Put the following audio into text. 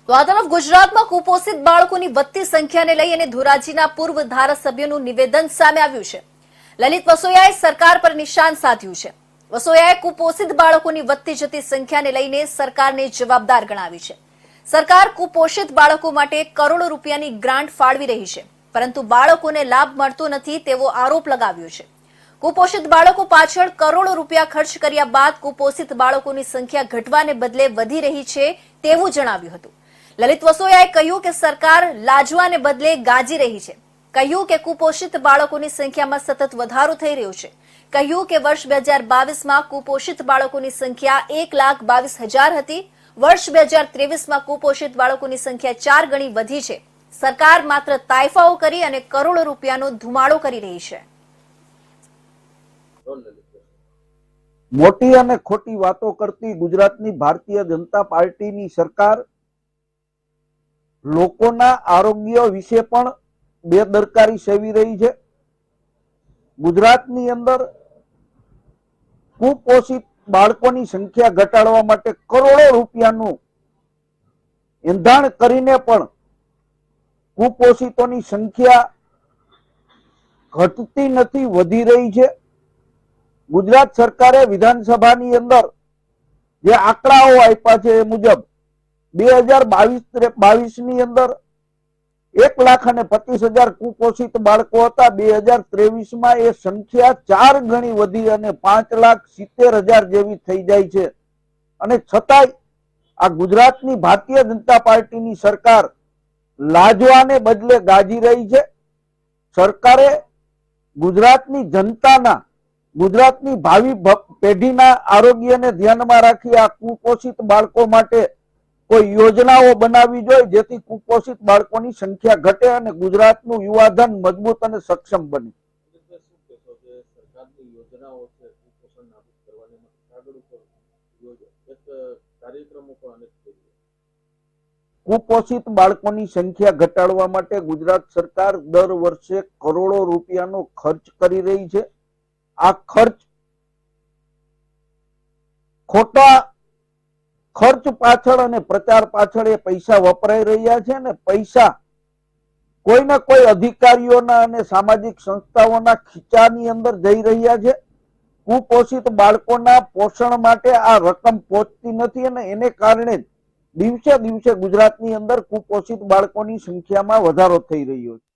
તો આ તરફ ગુજરાતમાં કુપોષિત બાળકોની વધતી સંખ્યાને લઈ અને ધોરાજીના પૂર્વ ધારાસભ્યનું નિવેદન સામે આવ્યું છે. લલિત વસોયાએ સરકાર પર નિશાન સાધ્યું છે. વસોયાએ કુપોષિત બાળકોની વધતી જતી સંખ્યાને લઈને સરકારને જવાબદાર ગણાવી છે. સરકાર કુપોષિત બાળકો માટે કરોડો રૂપિયાની ગ્રાન્ટ ફાળવી રહી છે, પરંતુ બાળકોને લાભ મળતો નથી તેવો આરોપ લગાવ્યો છે. કુપોષિત બાળકો પાછળ કરોડો રૂપિયા ખર્ચ કર્યા બાદ કુપોષિત બાળકોની સંખ્યા ઘટવાને બદલે વધી રહી છે તેવું જણાવ્યું હતું. લલિત વસોયાએ કહ્યું કે સરકાર લાજવાને બદલે ગાજી રહી છે. કહ્યું કે કુપોષિત બાળકોની સંખ્યામાં સતત વધારો થઈ રહ્યો છે. કહ્યું કે વર્ષ 2022માં કુપોષિત બાળકોની સંખ્યા 1,22,000 હતી. વર્ષ 2023માં કુપોષિત બાળકોની સંખ્યા 4 ગણી વધી છે. સરકાર માત્ર તાઇફાઓ કરી અને કરોડો રૂપિયાનો ધુમાડો કરી રહી છે. મોટી અને ખોટી વાતો કરતી ગુજરાતની ભારતીય જનતા પાર્ટીની સરકાર લોકોના આરોગ્ય વિશે પણ બેદરકારી સેવી રહી છે. ગુજરાતની અંદર કુપોષિત બાળકોની સંખ્યા ઘટાડવા માટે કરોડો રૂપિયાનું એંધાણ કરીને પણ કુપોષિતોની સંખ્યા ઘટતી નથી, વધી રહી છે. ગુજરાત સરકારે વિધાનસભાની અંદર જે આંકડાઓ આપ્યા છે એ મુજબ 2022 ની અંદર 1,25,000 કુપોષિત બાળકો હતા. 2023માં એ સંખ્યા 4 ગણી વધી અને 5,70,000 જેવી થઈ જાય છે. અને છતાંય આ ગુજરાતની ભારતીય જનતા પાર્ટીની સરકાર લાજવાને બદલે ગાજી રહી છે. સરકારે ગુજરાતની જનતાના, ગુજરાતની ભાવિ પેઢીના આરોગ્યને ધ્યાનમાં રાખી આ કુપોષિત બાળકો માટે કોઈ યોજનાઓ બનાવવી જોઈએ, જેથી કુપોષિત બાળકોની સંખ્યા ઘટે અને ગુજરાતનું યુવાધન મજબૂત અને સક્ષમ બને. કુપોષિત બાળકોની સંખ્યા ઘટાડવા માટે ગુજરાત સરકાર દર વર્ષે કરોડો રૂપિયાનો ખર્ચ કરી રહી છે. આ ખર્ચ ખોટા ખર્ચ પાછળ અને પ્રચાર પાછળ એ પૈસા વપરાઈ રહ્યા છે ને પૈસા કોઈના કોઈ અધિકારીઓના અને સામાજિક સંસ્થાઓના ખીચાની અંદર જઈ રહ્યા છે. કુપોષિત બાળકોના પોષણ માટે આ રકમ પહોંચતી નથી અને એને કારણે દિવસે દિવસે ગુજરાતની અંદર કુપોષિત બાળકોની સંખ્યામાં વધારો થઈ રહ્યો છે.